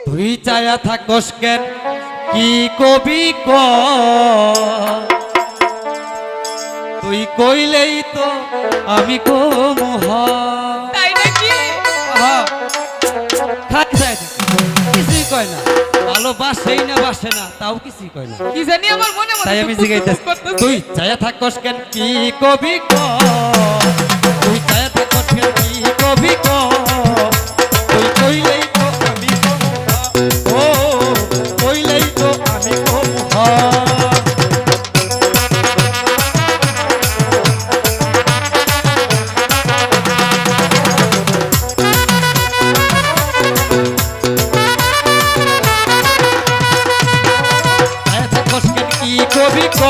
তুই চায়া থাকস কেন কি কবি ক তুই কইলেই তো আমি কমু তাই নাকি? কিছুই কয় না ভালোবাসেই না বাসে না তাও কিছুই কয় না কি জানি আমার মনে মনে তাই আমি জিজ্ঞাসা তুই চায়া থাকস কেন কি কবি ক তুই চায়া থাকস কেন কি কবি ক তুই কইলেই তো আমি কমু ও কইলেই তো আমি কমু কবি ক